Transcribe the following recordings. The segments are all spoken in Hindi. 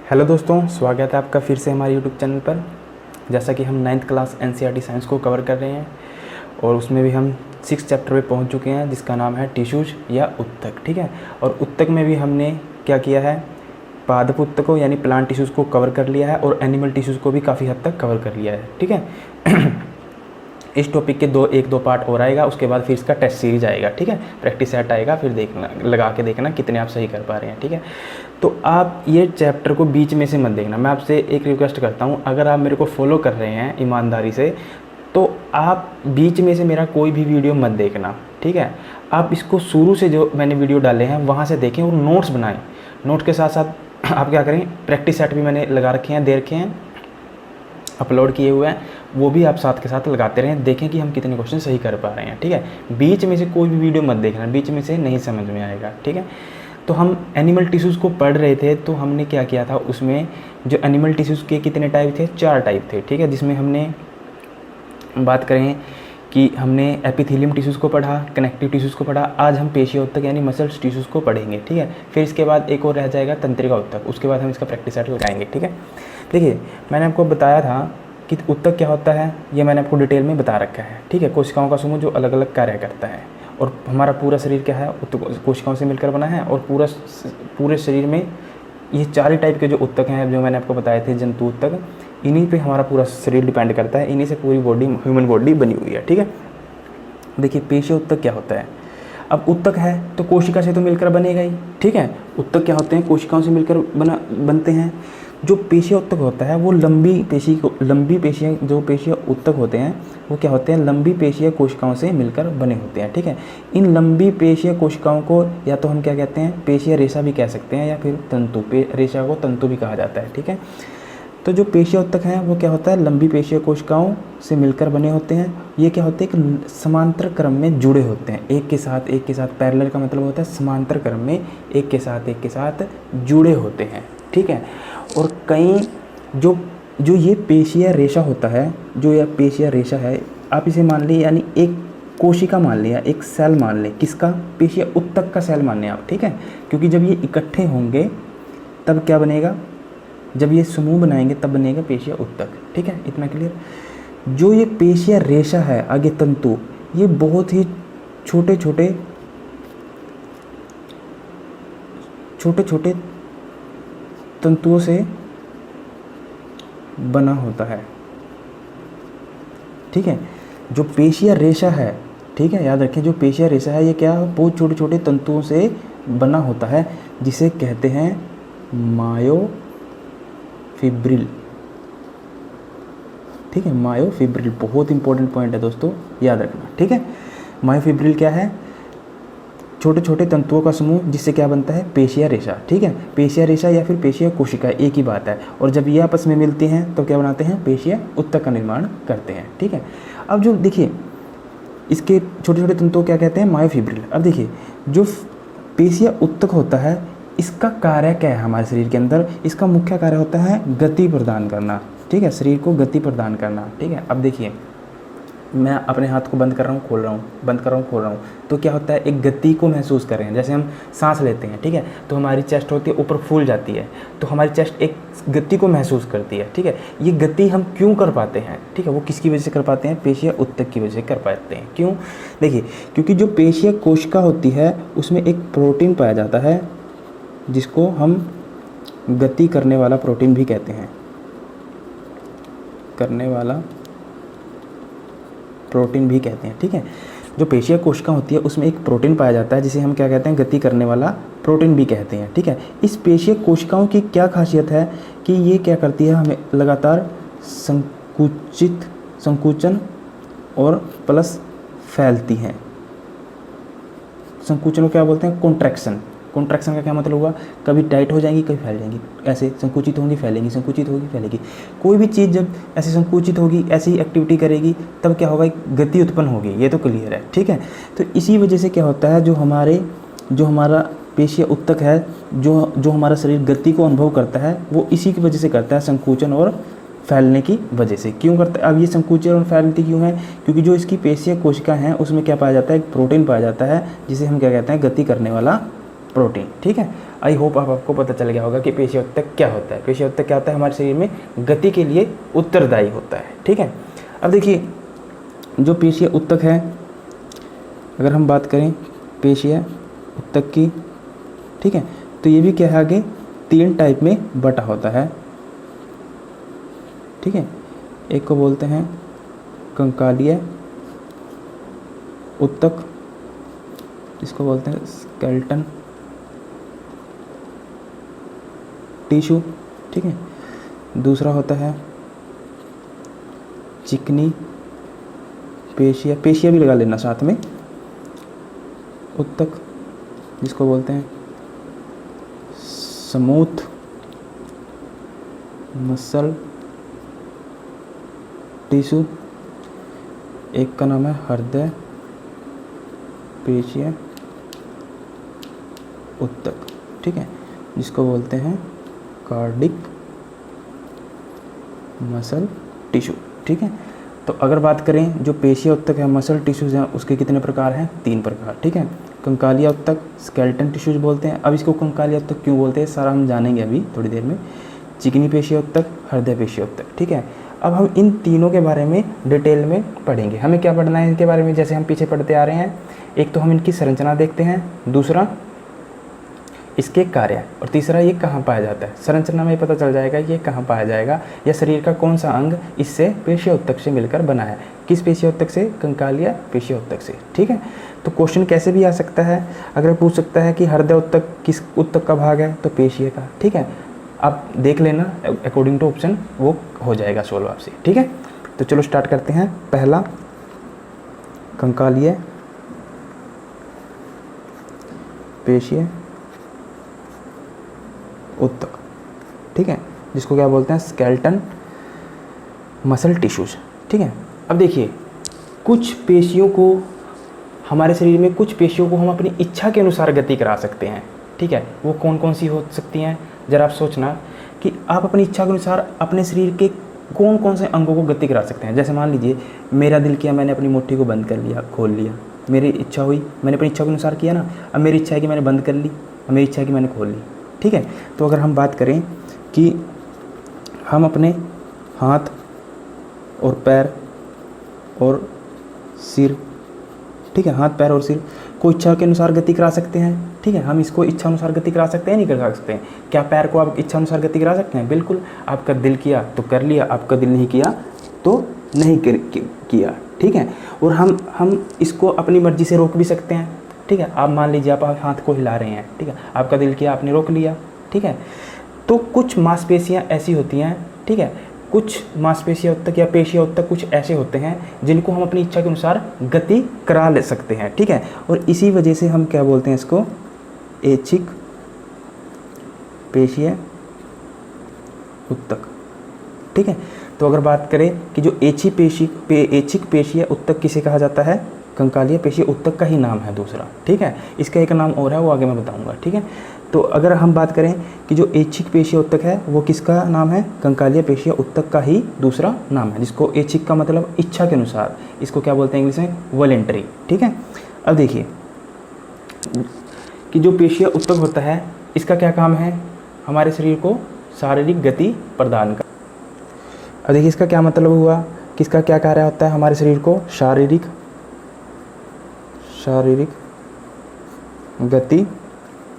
हेलो दोस्तों, स्वागत है आपका फिर से हमारे यूट्यूब चैनल पर। जैसा कि हम 9th क्लास एनसीईआरटी साइंस को कवर कर रहे हैं और उसमें भी हम 6 चैप्टर पे पहुंच चुके हैं जिसका नाम है टिश्यूज या उत्तक। ठीक है, और उत्तक में भी हमने क्या किया है, पादप उत्तकों यानी प्लांट टिश्यूज़ को कवर कर लिया है और एनिमल टिश्यूज़ को भी काफ़ी हद तक कवर कर लिया है। ठीक है इस टॉपिक के एक दो पार्ट और आएगा, उसके बाद फिर इसका टेस्ट सीरीज आएगा। ठीक है, प्रैक्टिस सेट आएगा, फिर देखना, लगा के देखना कितने आप सही कर पा रहे हैं। ठीक है, तो आप ये चैप्टर को बीच में से मत देखना। मैं आपसे एक रिक्वेस्ट करता हूँ, अगर आप मेरे को फॉलो कर रहे हैं ईमानदारी से तो आप बीच में से मेरा कोई भी वीडियो मत देखना। ठीक है, आप इसको शुरू से जो मैंने वीडियो डाले हैं वहाँ से देखें और नोट्स बनाएं। नोट के साथ साथ आप क्या करें, प्रैक्टिस सेट भी मैंने लगा रखे हैं, दे रखे हैं, अपलोड किए हुए हैं, वो भी आप साथ के साथ लगाते रहें, देखें कि हम कितने क्वेश्चन सही कर पा रहे हैं। ठीक है, बीच में से कोई भी वीडियो मत देखना, बीच में से नहीं समझ में आएगा। ठीक है, तो हम एनिमल टिश्यूज़ को पढ़ रहे थे, तो हमने क्या किया था, उसमें जो एनिमल टिश्यूज़ के कितने टाइप थे, 4 टाइप थे। ठीक है, जिसमें हमने बात करें कि हमने एपिथेलियम टिश्यूज़ को पढ़ा, कनेक्टिव टिश्यूज़ को पढ़ा। आज हम पेशीय उत्तक यानी मसल्स टिश्यूज़ को पढ़ेंगे। ठीक है, फिर इसके बाद एक और रह जाएगा तंत्रिका उत्तक, उसके बाद हम इसका प्रैक्टिस सेट लगाएंगे। ठीक है, देखिए मैंने आपको बताया था कि उत्तक क्या होता है, ये मैंने आपको डिटेल में बता रखा है। ठीक है, कोशिकाओं का समूह जो अलग अलग कार्य करता है, और हमारा पूरा शरीर क्या है, कोशिकाओं से मिलकर बना है, और पूरे शरीर में ये 4 ही टाइप के जो उत्तक हैं जो मैंने आपको बताए थे, जंतु उत्तक, इन्हीं पे हमारा पूरा शरीर डिपेंड करता है, इन्हीं से पूरी बॉडी, ह्यूमन बॉडी बनी हुई है। ठीक है, देखिए पेशीय उत्तक क्या होता है। अब उत्तक है तो कोशिका से तो मिलकर बनेगा ही। ठीक है, उत्तक क्या होते हैं, कोशिकाओं से मिलकर बनते हैं। जो पेशीय उत्तक होता है वो लंबी पेशियाँ, जो पेशीय उत्तक होते हैं वो क्या होते हैं, लंबी पेशीय कोशिकाओं से मिलकर बने होते हैं। ठीक है, इन लंबी पेशीय कोशिकाओं को या तो हम क्या कहते हैं, पेशीय रेशा भी कह सकते हैं, या फिर तंतु, रेशा को तंतु भी कहा जाता है। ठीक है, तो जो पेशीय उत्तक हैं वो क्या होता है, लंबी पेशीय कोशिकाओं से मिलकर बने होते हैं। ये क्या होते हैं, एक समांतर क्रम में जुड़े होते हैं, एक के साथ। पैरेलल का मतलब होता है समांतर क्रम में एक के साथ जुड़े होते हैं। ठीक है, और कई जो ये पेशीय रेशा होता है, जो यह पेशीय रेशा है, आप इसे मान लीजिए, यानी एक कोशिका मान लिया, एक सेल मान लें, किसका, पेशीय उत्तक का सेल मान लें आप। ठीक है, क्योंकि जब ये इकट्ठे होंगे तब क्या बनेगा, जब ये समूह बनाएंगे तब बनेगा पेशीय उत्तक। ठीक है, इतना क्लियर। जो ये पेशीय रेशा है, आगे तंतु, ये बहुत ही छोटे छोटे तंतुओं से बना होता है। ठीक है, जो पेशीय रेशा है, ठीक है, याद रखें, जो पेशीय रेशा है ये क्या, बहुत छोटे छोटे तंतुओं से बना होता है, जिसे कहते हैं मायोफिब्रिल। ठीक है, मायोफिब्रिल बहुत इंपॉर्टेंट पॉइंट है दोस्तों, याद रखना। ठीक है, मायोफिब्रिल क्या है, छोटे छोटे तंतुओं का समूह, जिससे क्या बनता है, पेशीय रेशा। ठीक है, पेशीय रेशा या फिर पेशीय कोशिका एक ही बात है, और जब ये आपस में मिलती हैं तो क्या बनाते हैं, पेशीय उत्तक का निर्माण करते हैं। ठीक है, अब जो देखिए इसके छोटे छोटे तंतुओं क्या कहते हैं, मायोफिब्रिल। अब देखिए जो पेशीय उत्तक होता है, इसका कार्य क्या है हमारे शरीर के अंदर, इसका मुख्य कार्य होता है गति प्रदान करना। ठीक है, शरीर को गति प्रदान करना। ठीक है, अब देखिए मैं अपने हाथ को बंद कर रहा हूँ, खोल रहा हूँ, बंद कर रहा हूँ, खोल रहा हूँ, तो क्या होता है, एक गति को महसूस कर रहे हैं। जैसे हम सांस लेते हैं, ठीक है, तो हमारी चेस्ट होती है ऊपर फूल जाती है, तो हमारी चेस्ट एक गति को महसूस करती है। ठीक है, ये गति हम क्यों कर पाते हैं, ठीक है, वो किसकी वजह से कर पाते हैं, पेशीय उत्तक की वजह से कर पाते हैं। क्यों, देखिए क्योंकि जो पेशीय कोशिका होती है उसमें एक प्रोटीन पाया जाता है, जिसको हम गति करने वाला प्रोटीन भी कहते हैं, करने वाला प्रोटीन भी कहते हैं। ठीक है, जो पेशीय कोशिका होती है उसमें एक प्रोटीन पाया जाता है, जिसे हम क्या कहते हैं, गति करने वाला प्रोटीन भी कहते हैं। ठीक है, इस पेशीय कोशिकाओं की क्या खासियत है कि ये क्या करती है, हमें लगातार संकुचन और प्लस फैलती हैं। संकुचन को क्या बोलते हैं, कॉन्ट्रैक्शन। कॉन्ट्रैक्शन का क्या मतलब हुआ, कभी टाइट हो जाएंगी, कभी फैल जाएंगी, ऐसे संकुचित होंगी, फैलेंगी, संकुचित होगी, फैलेगी। कोई भी चीज़ जब ऐसे संकुचित होगी, ऐसी एक्टिविटी करेगी, तब क्या होगा, एक गति उत्पन्न होगी। ये तो क्लियर है। ठीक है, तो इसी वजह से क्या होता है, जो हमारा पेशीय उत्तक है, जो हमारा शरीर गति को अनुभव करता है, वो इसी की वजह से करता है, संकुचन और फैलने की वजह से। क्यों करता है, अब ये संकुचन और फैलती क्यों है, क्योंकि जो इसकी पेशीय कोशिका हैं उसमें क्या पाया जाता है, एक प्रोटीन पाया जाता है, जिसे हम क्या कहते हैं, गति करने वाला प्रोटीन। ठीक है, आई होप आपको पता चल गया होगा कि पेशीय ऊतक क्या होता है। पेशीय ऊतक क्या होता है, हमारे शरीर में गति के लिए उत्तरदायी होता है। ठीक है, अब देखिए जो पेशीय ऊतक है, अगर हम बात करें पेशीय ऊतक की, ठीक है, तो ये भी क्या है आगे 3 टाइप में बटा होता है। ठीक है, एक को बोलते हैं कंकालीय ऊतक, जिसको बोलते हैं स्केलेटन टिश्यू। ठीक है, दूसरा होता है चिकनी पेशिया, पेशिया भी लगा लेना साथ में, ऊतक, जिसको बोलते हैं स्मूथ मसल टिश्यू। एक का नाम है हृदय पेशीय ऊतक। ठीक है, जिसको बोलते हैं कार्डिक मसल टिश्यू। ठीक है, तो अगर बात करें जो पेशीय ऊतक है, मसल टिश्यूज हैं, उसके कितने प्रकार हैं? 3 प्रकार। ठीक है, कंकालीय ऊतक स्केलेटन टिश्यूज बोलते हैं। अब इसको कंकालीय ऊतक क्यों बोलते हैं सारा हम जानेंगे अभी थोड़ी देर में। चिकनी पेशीय ऊतक, हृदय पेशीय ऊतक। ठीक है, अब हम इन तीनों के बारे में डिटेल में पढ़ेंगे। हमें क्या पढ़ना है इनके बारे में, जैसे हम पीछे पढ़ते आ रहे हैं। एक तो हम इनकी संरचना देखते हैं, दूसरा इसके कार्य, और तीसरा ये कहाँ पाया जाता है। संरचना में पता चल जाएगा ये कहाँ पाया जाएगा, या शरीर का कौन सा अंग इससे पेशीय ऊतक से मिलकर बना है। किस पेशीय ऊतक से? कंकालीय पेशीय ऊतक से। ठीक है, तो क्वेश्चन कैसे भी आ सकता है, अगर पूछ सकता है कि हृदय ऊतक किस ऊतक का भाग है, तो पेशीय का। ठीक है, आप देख लेना अकॉर्डिंग टू ऑप्शन, वो हो जाएगा सोल्व आपसे। ठीक है, तो चलो स्टार्ट करते हैं। पहला कंकालीय पेशीय ऊतक। ठीक है, जिसको क्या बोलते हैं स्केलेटन मसल टिश्यूज। ठीक है, अब देखिए कुछ पेशियों को, हमारे शरीर में कुछ पेशियों को हम अपनी इच्छा के अनुसार गति करा सकते हैं। ठीक है, वो कौन कौन सी हो सकती हैं, ज़रा आप सोचना कि आप अपनी इच्छा के अनुसार अपने शरीर के कौन कौन से अंगों को गति करा सकते हैं। जैसे मान लीजिए मेरा दिल किया, मैंने अपनी मुट्ठी को बंद कर लिया, खोल लिया, मेरी इच्छा हुई, मैंने अपनी इच्छा के अनुसार किया ना। अब मेरी इच्छा है कि मैंने बंद कर ली, अब मेरी इच्छा है कि मैंने खोल ली। ठीक है, तो अगर हम बात करें कि हम अपने हाथ और पैर और सिर, ठीक है, हाथ पैर और सिर को इच्छा के अनुसार गति करा सकते हैं। ठीक है, हम इसको इच्छा अनुसार गति करा सकते हैं, नहीं करा सकते हैं? क्या पैर को आप इच्छा अनुसार गति करा सकते हैं? बिल्कुल, आपका दिल किया तो कर लिया, आपका दिल नहीं किया तो नहीं किया। ठीक है, और हम इसको अपनी मर्जी से रोक भी सकते हैं। ठीक है, आप मान लीजिए आप हाथ को हिला रहे हैं, ठीक है, आपका दिल किया, आपने रोक लिया। ठीक है, तो कुछ मांसपेशियां ऐसी होती हैं, ठीक है, कुछ मांसपेशियां ऊतक या पेशीय ऊतक कुछ ऐसे होते हैं जिनको हम अपनी इच्छा के अनुसार गति करा ले सकते हैं। ठीक है, और इसी वजह से हम क्या बोलते हैं इसको ऐच्छिक पेशीय ऊतक। ठीक है, तो अगर बात करें कि जो ऐच्छिक पेशीय ऊतक किसे कहा जाता है, कंकालीय पेशीय ऊतक का ही नाम है दूसरा। ठीक है, इसका एक नाम और है, वो आगे मैं बताऊंगा। ठीक है, तो अगर हम बात करें कि जो ऐच्छिक पेशीय ऊतक है वो किसका नाम है, कंकालीय पेशीय ऊतक का ही दूसरा नाम है, जिसको ऐच्छिक का मतलब इच्छा के अनुसार, इसको क्या बोलते हैं इंग्लिश में, वॉलेंटरी। ठीक है, अब देखिए कि जो पेशीय ऊतक होता है इसका क्या काम है, हमारे शरीर को शारीरिक गति प्रदान कर। अब देखिए इसका क्या मतलब हुआ, किसका क्या कार्य होता है, हमारे शरीर को शारीरिक गति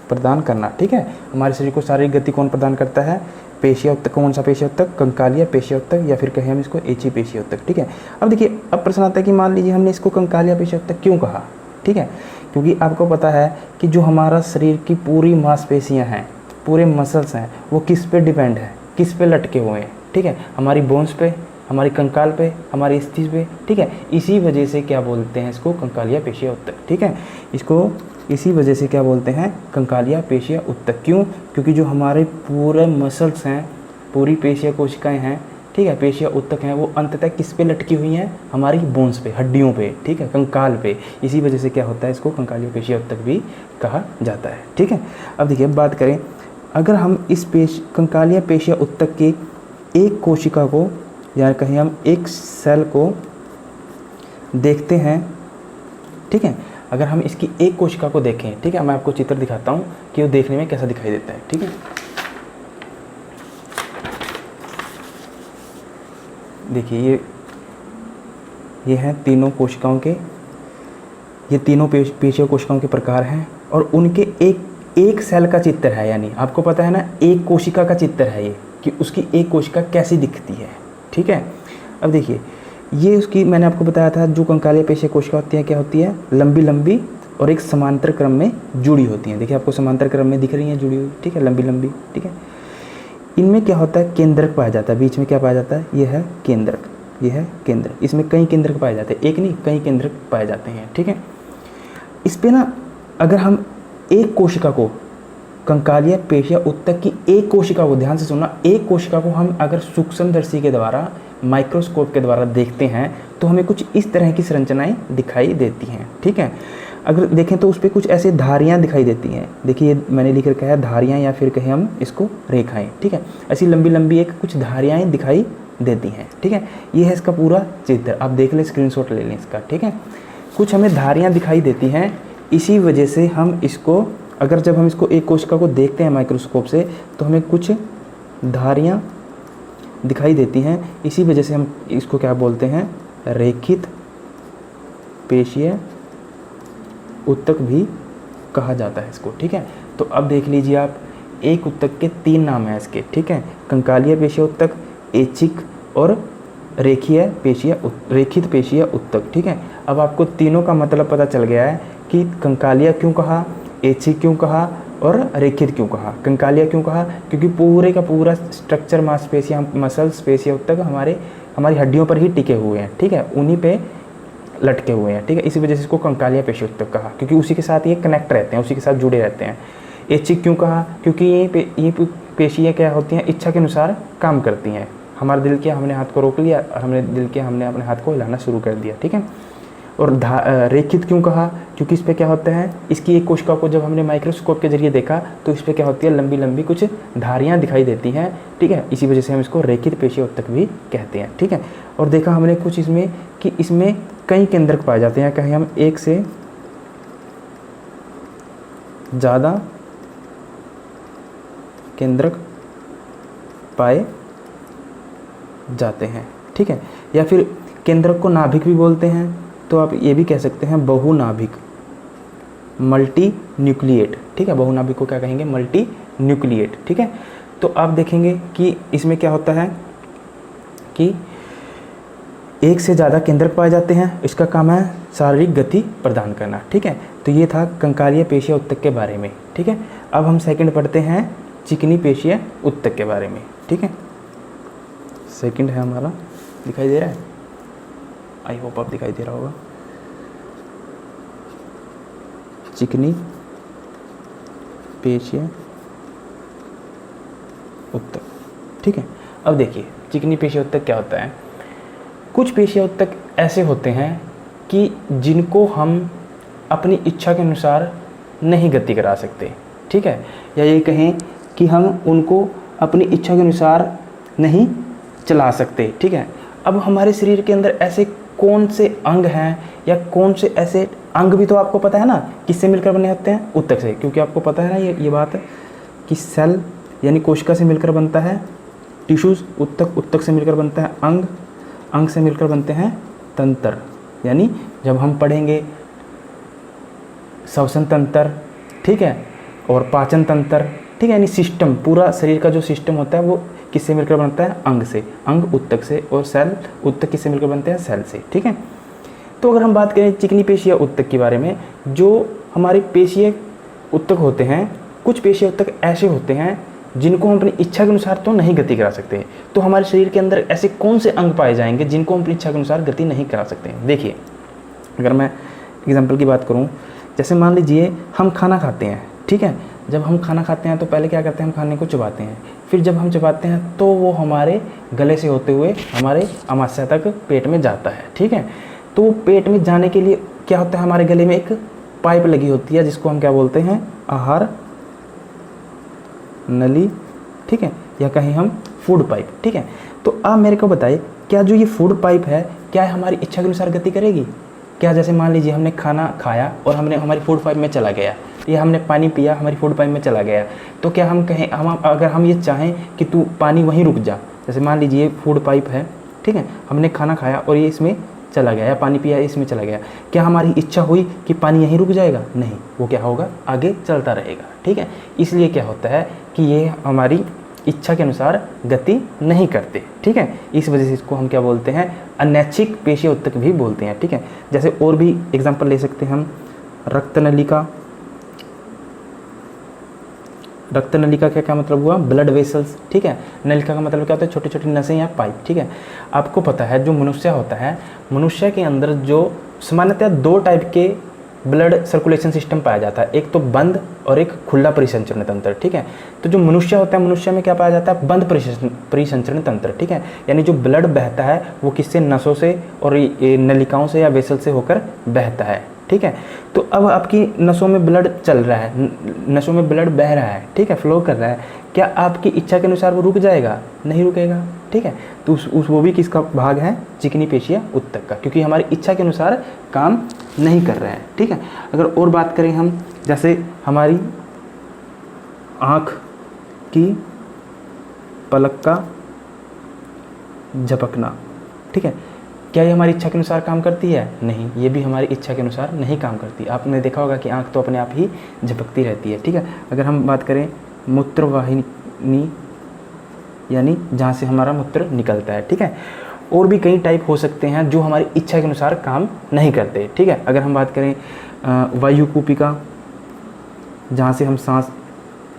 प्रदान करना। ठीक है, हमारे शरीर को शारीरिक गति कौन प्रदान करता है, पेशीय ऊतक। कौन सा पेशीय ऊतक, कंकालीय पेशीय ऊतक, या फिर कहें हम इसको ऐच्छिक पेशीय ऊतक। ठीक है, अब देखिए अब प्रश्न आता है कि मान लीजिए हमने इसको कंकालीय पेशीय ऊतक क्यों कहा। ठीक है, क्योंकि आपको पता है कि जो हमारा शरीर की पूरी मांसपेशियां हैं, पूरे मसल्स हैं, वो किस पे डिपेंड है, किस पे लटके हुए हैं। ठीक है, हमारी बोन्स पे, हमारी कंकाल पे, हमारी स्थिति पे। ठीक है, इसी वजह से क्या बोलते हैं इसको कंकालीय पेशीय ऊतक। ठीक है, इसको इसी वजह से क्या बोलते हैं, कंकालीय पेशीय ऊतक। क्यों? क्योंकि जो हमारे पूरे मसल्स हैं, पूरी पेशीय कोशिकाएं हैं, ठीक है, पेशीय ऊतक हैं, वो अंततः किस पे लटकी हुई हैं, हमारी बोन्स पे, हड्डियों पे, ठीक है, कंकाल पे। इसी वजह से क्या होता है, इसको कंकालीय पेशीय ऊतक भी कहा जाता है। ठीक है, अब देखिए बात करें, अगर हम इस कंकालीय पेशीय ऊतक के एक कोशिका को, या कहीं हम एक सेल को देखते हैं, ठीक है, अगर हम इसकी एक कोशिका को देखें, ठीक है, मैं आपको चित्र दिखाता हूँ कि वो देखने में कैसा दिखाई देता है, ठीक है। देखिए ये हैं तीनों कोशिकाओं के, ये तीनों पेशीय कोशिकाओं के प्रकार हैं और उनके एक सेल का चित्र है, यानी आपको पता है ना एक कोशिका का चित्र है ये, कि उसकी एक कोशिका कैसी दिखती है, ठीक है। अब देखिए ये उसकी, मैंने आपको बताया था जो कंकालीय पेशीय कोशिका होती है क्या होती है, लंबी लंबी और एक समांतर क्रम में जुड़ी होती हैं। देखिए आपको समांतर क्रम में दिख रही हैं जुड़ी हुई, ठीक है, लंबी लंबी, ठीक है। इनमें क्या होता है, केंद्रक पाया जाता है, बीच में क्या पाया जाता है, ये है केंद्रक, ये है केंद्रक। इसमें कई केंद्रक पाए जाते हैं, एक नहीं कई केंद्रक पाए जाते हैं, ठीक है। इस पे ना अगर हम एक कोशिका को, कंकालीय पेशीय उत्तक की एक कोशिका को, ध्यान से सुनना, एक कोशिका को हम अगर सूक्ष्मदर्शी के द्वारा, माइक्रोस्कोप के द्वारा देखते हैं तो हमें कुछ इस तरह की संरचनाएं दिखाई देती हैं, ठीक है। अगर देखें तो उस पर कुछ ऐसे धारियां दिखाई देती हैं। देखिए मैंने लिख रखा है धारियां, या फिर कहें हम इसको रेखाएं, ठीक है। ऐसी लंबी लंबी एक कुछ धारियां दिखाई देती हैं, ठीक है। ये है इसका पूरा चित्र, आप देख लें, स्क्रीनशॉट ले लें इसका, ठीक है। कुछ हमें धारियां दिखाई देती हैं, इसी वजह से हम इसको, अगर जब हम इसको एक कोशिका को देखते हैं माइक्रोस्कोप से तो हमें कुछ धारियां दिखाई देती हैं, इसी वजह से हम इसको क्या बोलते हैं, रेखित पेशीय उत्तक भी कहा जाता है इसको, ठीक है। तो अब देख लीजिए आप, एक उत्तक के 3 नाम हैं इसके, ठीक है, कंकालीय पेशीय उत्तक, ऐच्छिक और रेखित पेशीय उत्तक, ठीक है। अब आपको तीनों का मतलब पता चल गया है कि कंकालीय क्यों कहा, ऐच्छिक क्यों कहा और रेखित क्यों कहा। कंकालीय क्यों कहा, क्योंकि पूरे का पूरा स्ट्रक्चर, मांसपेशियां, मसल्स, पेशीय उत्तक हमारी हड्डियों पर ही टिके हुए हैं, ठीक है, उन्हीं पे लटके हुए हैं, ठीक है। इसी वजह से इसको कंकालीय पेशीय उत्तक कहा, क्योंकि उसी के साथ ये कनेक्ट रहते हैं, उसी के साथ जुड़े रहते हैं। ऐच्छिक क्यों कहा, क्योंकि ये पेशियाँ क्या होती हैं, इच्छा के अनुसार काम करती हैं। हमारा दिल किया, हमने हाथ को रोक लिया, और हमने दिल किया, हमने अपने हाथ को हिलाना शुरू कर दिया, ठीक है। और रेखित क्यों कहा, क्योंकि इस पर क्या होता है, इसकी एक कोशिका को जब हमने माइक्रोस्कोप के जरिए देखा तो इस पर क्या होती है, लंबी लंबी कुछ धारियाँ दिखाई देती हैं, ठीक है। इसी वजह से हम इसको रेखित पेशीय उत्तक भी कहते हैं, ठीक है। और देखा हमने कुछ इसमें कि इसमें कई केंद्रक पाए जाते हैं, कहीं हम एक से ज़्यादा केंद्रक पाए जाते हैं, ठीक है। या फिर केंद्रक को नाभिक भी बोलते हैं, तो आप ये भी कह सकते हैं बहुनाभिक, मल्टी न्यूक्लिएट, ठीक है। बहुनाभिक को क्या कहेंगे, मल्टी न्यूक्लिएट, ठीक है। तो आप देखेंगे कि इसमें क्या होता है कि एक से ज़्यादा केंद्रक पाए जाते हैं, इसका काम है शारीरिक गति प्रदान करना, ठीक है। तो ये था कंकालीय पेशीय उत्तक के बारे में, ठीक है। अब हम सेकंड पढ़ते हैं चिकनी पेशीय उत्तक के बारे में, ठीक है। सेकंड है हमारा, दिखाई दे रहा है, आई होप आप दिखाई दे रहा होगा, चिकनी पेशीय उत्तक, ठीक है। अब देखिए चिकनी पेशीय उत्तक क्या होता है। कुछ पेशीय उत्तक ऐसे होते हैं कि जिनको हम अपनी इच्छा के अनुसार नहीं गति करा सकते, ठीक है, या ये कहें कि हम उनको अपनी इच्छा के अनुसार नहीं चला सकते, ठीक है। अब हमारे शरीर के अंदर ऐसे कौन से अंग हैं, या कौन से ऐसे अंग भी तो आपको पता है ना किससे मिलकर बने होते हैं, उत्तक से, क्योंकि आपको पता है ना ये बात कि सेल यानी कोशिका से मिलकर बनता है टिश्यूज, उत्तक से मिलकर बनता है अंग से मिलकर बनते हैं तंत्र। यानी जब हम पढ़ेंगे श्वसन तंत्र, ठीक है, और पाचन तंत्र, ठीक है, यानी सिस्टम, पूरा शरीर का जो सिस्टम होता है वो किससे मिलकर बनता है, अंग से, अंग उत्तक से, और सेल उत्तक किससे मिलकर बनते हैं, सेल से, ठीक है। तो अगर हम बात करें चिकनी पेशीय उत्तक के बारे में, जो हमारे पेशीय उत्तक होते हैं, कुछ पेशीय उत्तक ऐसे होते हैं जिनको हम अपनी इच्छा के अनुसार तो नहीं गति करा सकते। तो हमारे शरीर के अंदर ऐसे कौन से अंग पाए जाएंगे जिनको हम अपनी इच्छा के अनुसार गति नहीं करा सकते। देखिए अगर मैं एग्जाम्पल की बात करूँ, जैसे मान लीजिए हम खाना खाते हैं, ठीक है। जब हम खाना खाते हैं तो पहले क्या करते हैं, हम खाने को चबाते हैं, फिर जब हम चबाते हैं तो वो हमारे गले से होते हुए हमारे आमाशय तक पेट में जाता है, ठीक है। तो पेट में जाने के लिए क्या होता है, हमारे गले में एक पाइप लगी होती है जिसको हम क्या बोलते हैं, आहार नली, ठीक है, या कहीं हम फूड पाइप, ठीक है। तो आप मेरे को बताइए, क्या जो ये फूड पाइप है क्या हमारी इच्छा के अनुसार गति करेगी, क्या जैसे मान लीजिए हमने खाना खाया और हमने हमारी फूड पाइप में चला गया, या हमने पानी पिया हमारी फूड पाइप में चला गया, तो क्या हम कहें अगर हम ये चाहें कि तू पानी वहीं रुक जा, जैसे मान लीजिए फूड पाइप है, ठीक है, हमने खाना खाया और ये इसमें चला गया, या पानी पिया इसमें चला गया, क्या हमारी इच्छा हुई कि पानी यहीं रुक जाएगा? नहीं, वो क्या होगा, आगे चलता रहेगा। ठीक है, इसलिए क्या होता है कि ये हमारी इच्छा के अनुसार गति नहीं करते। ठीक है, इस वजह से इसको हम क्या बोलते हैं, अनैच्छिक पेशीय उत्तक भी बोलते हैं। ठीक है, जैसे और भी एग्जाम्पल ले सकते हैं हम, रक्तनलिका। रक्तनलिका का क्या मतलब हुआ, ब्लड वेसल्स। ठीक है, नलिका का मतलब क्या होता है, छोटी छोटी नसें या पाइप। ठीक है, आपको पता है जो मनुष्य होता है, मनुष्य के अंदर जो सामान्यतः 2 टाइप के ब्लड सर्कुलेशन सिस्टम पाया जाता है, एक तो बंद और एक खुला परिसंचरण तंत्र। ठीक है, तो जो मनुष्य होता है, मनुष्य में क्या पाया जाता है, बंद परिसंचरण तंत्र। ठीक है, यानी जो ब्लड बहता है वो किससे, नसों से और नलिकाओं से या वेसल से होकर बहता है। ठीक है, तो अब आपकी नसों में ब्लड चल रहा है, नसों में ब्लड बह रहा है, ठीक है, फ्लो कर रहा है, क्या आपकी इच्छा के अनुसार वो रुक जाएगा? नहीं रुकेगा। ठीक है, तो उस वो भी किसका भाग है, चिकनी पेशिया उत्तक का, क्योंकि हमारी इच्छा के अनुसार काम नहीं कर रहे हैं। ठीक है, अगर और बात करें हम, जैसे हमारी आँख की पलक का झपकना। ठीक है, क्या ये हमारी इच्छा के अनुसार काम करती है? नहीं, ये भी हमारी इच्छा के अनुसार नहीं काम करती। आपने देखा होगा कि आँख तो अपने आप ही झपकती रहती है। ठीक है, अगर हम बात करें मूत्रवाहिनी, यानी जहाँ से हमारा मूत्र निकलता है। ठीक है, और भी कई टाइप हो सकते हैं जो हमारी इच्छा के अनुसार काम नहीं करते। ठीक है, अगर हम बात करें वायुकूपिका, जहाँ से हम सांस,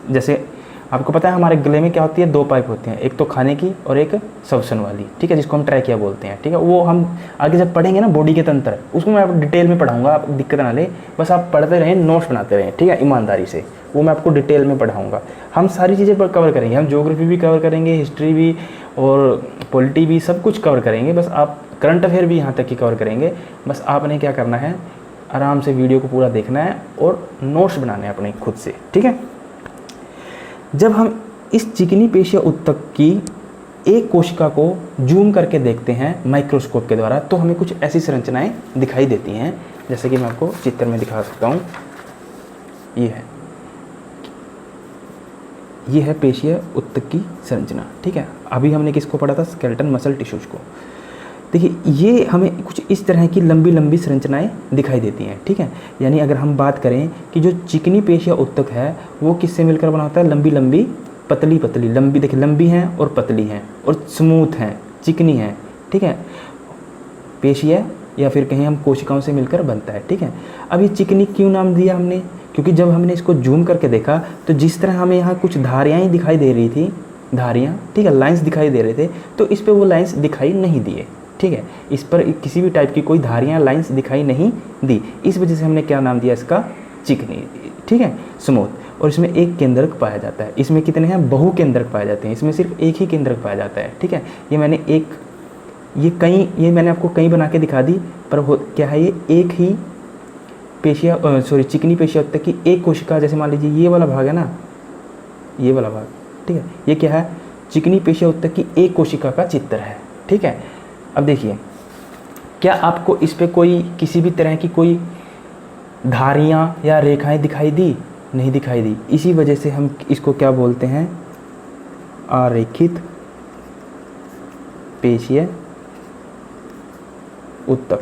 जैसे आपको पता है हमारे गले में क्या होती है, 2 पाइप होती हैं, एक तो खाने की और एक श्वसन वाली। ठीक है, जिसको हम ट्रैकिया बोलते हैं। ठीक है, वो हम आगे जब पढ़ेंगे ना बॉडी के तंत्र, उसको मैं आपको डिटेल में पढ़ाऊंगा, आप दिक्कत ना ले, बस आप पढ़ते रहें, नोट्स बनाते रहें। ठीक है, ईमानदारी से, वो मैं आपको डिटेल में पढ़ाऊँगा। हम सारी चीज़ें पर कवर करेंगे, हम ज्योग्राफी भी कवर करेंगे, हिस्ट्री भी और पॉलिटी भी, सब कुछ कवर करेंगे। बस आप करंट अफेयर भी यहाँ तक ही कवर करेंगे। बस आपने क्या करना है, आराम से वीडियो को पूरा देखना है और नोट्स बनाने हैं अपने खुद से। ठीक है, जब हम इस चिकनी पेशिया उत्तक की एक कोशिका को जूम करके देखते हैं माइक्रोस्कोप के द्वारा, तो हमें कुछ ऐसी संरचनाएं दिखाई देती हैं, जैसे कि मैं आपको चित्र में दिखा सकता हूँ। ये है पेशिया उत्तक की संरचना। ठीक है, अभी हमने किसको पढ़ा था, स्केलेटन मसल टिश्यूज को। देखिए, ये हमें कुछ इस तरह की लंबी लंबी संरचनाएं दिखाई देती हैं। ठीक है, यानी अगर हम बात करें कि जो चिकनी पेशिया उत्तक है वो किससे मिलकर बना होता है, लंबी लंबी पतली पतली, लंबी देखिए लंबी हैं और पतली हैं और स्मूथ हैं, चिकनी हैं। ठीक है, पेशिया या फिर कहीं हम कोशिकाओं से मिलकर बनता है। ठीक है, अब ये चिकनी क्यों नाम दिया हमने, क्योंकि जब हमने इसको जूम करके देखा तो जिस तरह हमें यहाँ कुछ धारियाँ दिखाई दे रही थी, धारियाँ, ठीक है, लाइंस दिखाई दे रहे थे, तो इस पर वो लाइंस दिखाई नहीं दिए। ठीक है, इस पर किसी भी टाइप की कोई धारियाँ, लाइंस दिखाई नहीं दी, इस वजह से हमने क्या नाम दिया इसका, चिकनी। ठीक है, स्मूथ। और इसमें एक केंद्रक पाया जाता है। इसमें कितने हैं, बहु केंद्रक पाए जाते हैं, इसमें सिर्फ एक ही केंद्रक पाया जाता है। ठीक है, ये मैंने आपको कई बना के दिखा दी, पर क्या है, ये एक ही चिकनी पेशिया उत्तक की एक कोशिका, जैसे मान लीजिए ये वाला भाग है ना, ये वाला भाग, ठीक है, ये क्या है, चिकनी पेशिया उत्तक की एक कोशिका का चित्र है। ठीक है, अब देखिए, क्या आपको इस पे कोई किसी भी तरह की कोई धारियाँ या रेखाएं दिखाई दी? नहीं दिखाई दी। इसी वजह से हम इसको क्या बोलते हैं, आरेखित पेशीय उत्तक।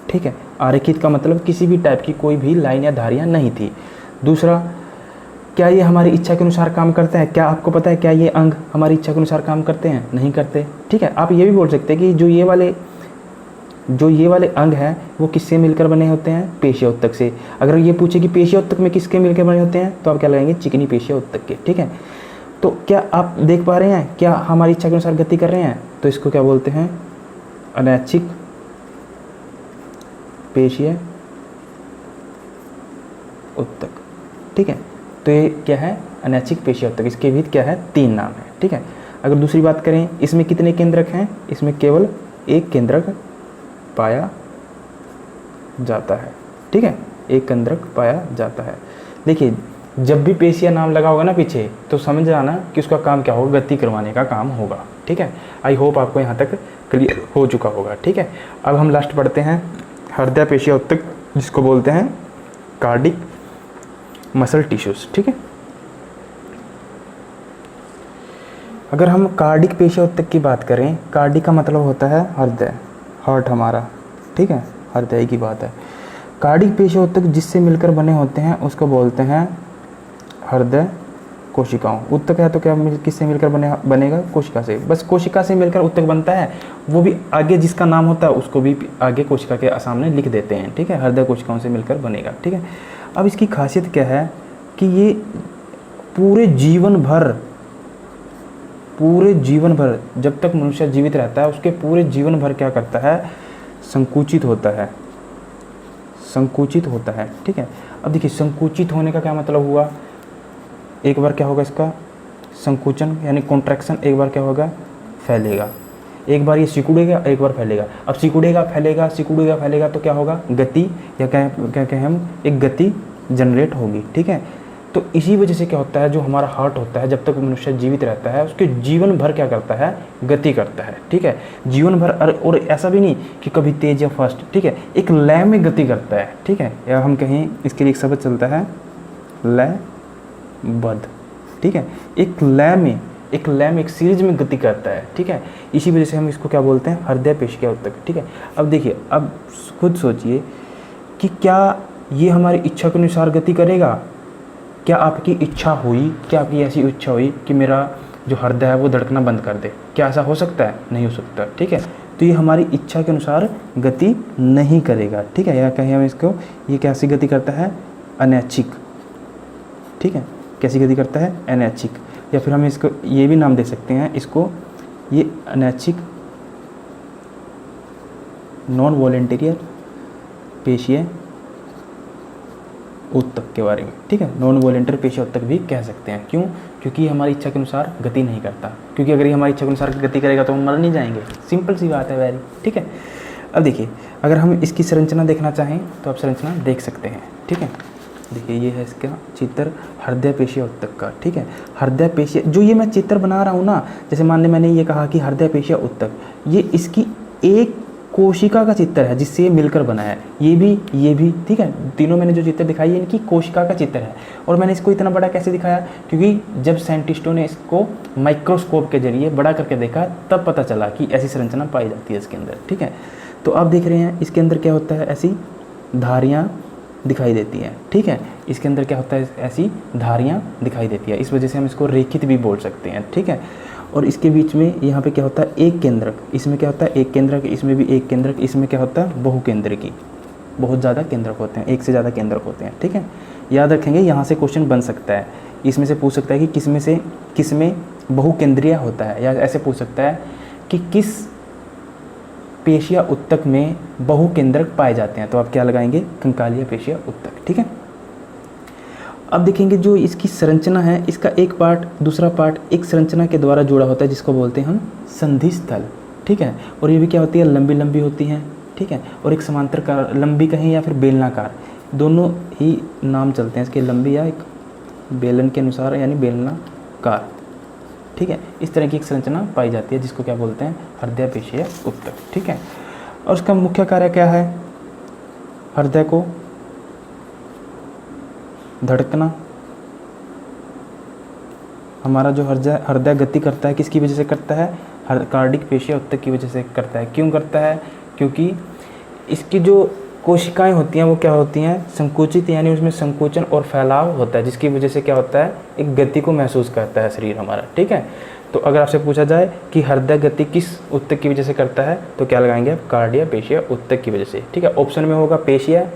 ठीक है, आरेखित का मतलब किसी भी टाइप की कोई भी लाइन या धारियाँ नहीं थी। दूसरा, क्या ये हमारी इच्छा के अनुसार काम करते हैं? क्या आपको पता है क्या ये अंग हमारी इच्छा के अनुसार काम करते हैं? नहीं करते। ठीक है, आप ये भी बोल सकते हैं कि जो ये वाले अंग हैं वो किससे मिलकर बने होते हैं? पेशिया उत्तक से। अगर ये पूछे कि पेशिया उत्तक में किसके मिलकर बने होते हैं, तो आप क्या लगाएंगे? चिकनी पेशिया उत्तक के। ठीक है, तो क्या आप देख पा रहे हैं, क्या हमारी इच्छा के अनुसार गति कर रहे हैं? तो इसको क्या बोलते हैं? अनैच्छिक पेशीय उत्तक। ठीक है, तो ये क्या है? अनैच्छिक पेशीय उत्तक। इसके भी क्या है? 3 नाम है। ठीक है, अगर दूसरी बात करें, इसमें कितने केंद्रक हैं? इसमें केवल एक केंद्रक पाया जाता है। ठीक है, एक केंद्रक पाया जाता है। देखिए, जब भी पेशिया नाम लगा होगा ना पीछे, तो समझ जाना कि उसका काम क्या होगा? गति करवाने का काम होगा। ठीक है, आई होप आपको यहाँ तक क्लियर हो चुका होगा। ठीक है, अब हम लास्ट पढ़ते हैं, हृदय पेशिया उत्तक जिसको बोलते हैं कार्डिक मसल टिश्यूज, ठीक है। अगर हम कार्डिक पेशिया उत्तक की बात करें, कार्डिक का मतलब होता है हृदय, हार्ट हमारा, ठीक है, हृदय की बात है। कार्डिक पेशिया उत्तक जिससे मिलकर बने होते हैं उसको बोलते हैं हृदय कोशिकाओं। उत्तक है तो क्या किससे मिलकर बनेगा? कोशिका से। बस कोशिका से मिलकर उत्तक बनता है, वो भी आगे जिसका नाम होता है उसको भी आगे कोशिका के सामने लिख देते हैं, ठीक है। हृदय कोशिकाओं से मिलकर बनेगा, ठीक है। अब इसकी खासियत क्या है कि ये पूरे जीवन भर जब तक मनुष्य जीवित रहता है उसके पूरे जीवन भर क्या करता है? संकुचित होता है, ठीक है। अब देखिए संकुचित होने का क्या मतलब हुआ? एक बार क्या होगा इसका? संकुचन यानी कॉन्ट्रैक्शन, एक बार क्या होगा? फैलेगा। एक बार ये सिकुड़ेगा, एक बार फैलेगा। अब सिकुड़ेगा फैलेगा तो क्या होगा? गति, या क्या कहें हम, एक गति जनरेट होगी, ठीक है। तो इसी वजह से क्या होता है, जो हमारा हार्ट होता है जब तक मनुष्य जीवित रहता है उसके जीवन भर क्या करता है? गति करता है, ठीक है। जीवन भर, और ऐसा भी नहीं कि कभी तेज या फास्ट, ठीक है, एक लय में गति करता है, ठीक है। या हम कहें इसके लिए एक शब्द चलता है लयबद्ध, ठीक है। एक लय में एक सीरीज में गति करता है, ठीक है। इसी वजह से हम इसको क्या बोलते हैं? हृदय पेशिया उत्तक, ठीक है। अब देखिए, अब खुद सोचिए कि क्या ये हमारी इच्छा के अनुसार गति करेगा? क्या आपकी इच्छा हुई, क्या आपकी ऐसी इच्छा हुई कि मेरा जो हृदय है वो धड़कना बंद कर दे? क्या ऐसा हो सकता है? नहीं हो सकता, ठीक है। तो ये हमारी इच्छा के अनुसार गति नहीं करेगा, ठीक है। या कहें हम इसको, ये कैसी गति करता है? अनैच्छिक, ठीक है। कैसी गति करता है? अनैच्छिक। या फिर हम इसको ये भी नाम दे सकते हैं इसको, ये अनैच्छिक नॉन वॉलेंटेरियर पेशीय उत्तक के बारे में, ठीक है। नॉन वॉलेंटियर पेशिया उत्तक भी कह सकते हैं। क्यों? क्योंकि हमारी इच्छा के अनुसार गति नहीं करता, क्योंकि अगर ये हमारी इच्छा के अनुसार गति करेगा तो हम मर नहीं जाएंगे। सिंपल सी बात है वेरी, ठीक है। अब देखिए, अगर हम इसकी संरचना देखना चाहें तो आप संरचना देख सकते हैं, ठीक है। देखिए ये है इसका चित्र हृदय पेशिया उत्तक का, ठीक है। हृदय पेशिया, जो ये मैं चित्र बना रहा हूँ ना, जैसे मान लें मैंने ये कहा कि हृदय पेशिया उत्तक, ये इसकी एक कोशिका का चित्र है जिससे ये मिलकर बना है। ये भी, ठीक है। तीनों मैंने जो चित्र दिखाई है इनकी कोशिका का चित्र है। और मैंने इसको इतना बड़ा कैसे दिखाया? क्योंकि जब साइंटिस्टों ने इसको माइक्रोस्कोप के जरिए बड़ा करके देखा तब पता चला कि ऐसी संरचना पाई जाती है इसके अंदर, ठीक है। तो आप देख रहे हैं इसके अंदर क्या होता है? ऐसी धारियाँ दिखाई देती हैं, ठीक है। इसके अंदर क्या होता है? ऐसी धारियाँ दिखाई देती है। इस वजह से हम इसको रेखित भी बोल सकते हैं, ठीक है। और इसके बीच में यहाँ पे क्या होता है? एक केंद्रक। इसमें क्या होता है? एक केंद्रक। इसमें भी एक केंद्रक। इसमें क्या होता है? बहुकेंद्रकी। बहुत ज़्यादा केंद्रक होते हैं, एक से ज़्यादा केंद्रक होते हैं, ठीक है। याद रखेंगे, यहाँ से क्वेश्चन बन सकता है। इसमें से पूछ सकता है कि किसमें बहुकेंद्रीय होता है, या ऐसे पूछ सकता है कि किस पेशिया उत्तक में बहुकेंद्रक पाए जाते हैं। तो आप क्या लगाएंगे? कंकालीय पेशिया उत्तक, ठीक है। अब देखेंगे जो इसकी संरचना है, इसका एक पार्ट दूसरा पार्ट एक संरचना के द्वारा जुड़ा होता है जिसको बोलते हैं हम संधि स्थल, ठीक है। और ये भी क्या होती है? लंबी लंबी होती हैं, ठीक है। और एक समांतरकार, लंबी कहें या फिर बेलनाकार, दोनों ही नाम चलते हैं इसके, लंबी या एक बेलन के अनुसार यानी बेलनाकार, ठीक है। इस तरह की एक संरचना पाई जाती है जिसको क्या बोलते हैं? हृदय पेशिया उत्तक, ठीक है। और उसका मुख्य कार्य क्या है? हृदय को धड़कना, हमारा जो हृदय गति करता है किसकी वजह से करता है? कार्डिक पेशिया उत्तक की वजह से करता है। क्यों करता है? क्योंकि इसकी जो कोशिकाएं होती हैं वो क्या होती हैं? संकुचित, यानी उसमें संकोचन और फैलाव होता है जिसकी वजह से क्या होता है? एक गति को महसूस करता है शरीर हमारा, ठीक है। तो अगर आपसे पूछा जाए कि हृदय गति किस उत्तक की वजह से करता है तो क्या लगाएंगे आप? कार्डिया पेशिया उत्तक की वजह से, ठीक है। ऑप्शन में होगा पेशिया।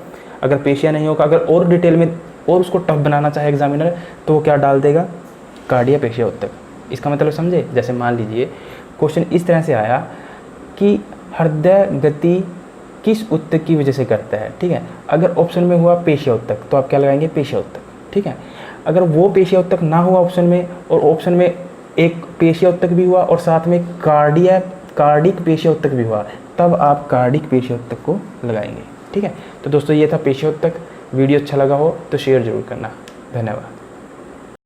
अगर पेशिया नहीं होगा, अगर और डिटेल में और उसको टफ बनाना चाहे एग्जामिनर तो वो क्या डाल देगा? कार्डिया पेशिया उत्तक। इसका मतलब समझे? जैसे मान लीजिए क्वेश्चन इस तरह से आया कि हृदय गति किस उत्तक की वजह से करता है, ठीक है। अगर ऑप्शन में हुआ पेशिया उत्तक तो आप क्या लगाएंगे? पेशिया उत्तक, ठीक है। अगर वो पेशिया उत्तक ना हुआ ऑप्शन में, और ऑप्शन में एक पेशिया उत्तक भी हुआ और साथ में कार्डिक पेशिया उत्तक भी हुआ, तब आप कार्डिक पेशिया उत्तक को लगाएंगे, ठीक है। तो दोस्तों ये था पेशिया उत्तक। वीडियो अच्छा लगा हो तो शेयर जरूर करना। धन्यवाद।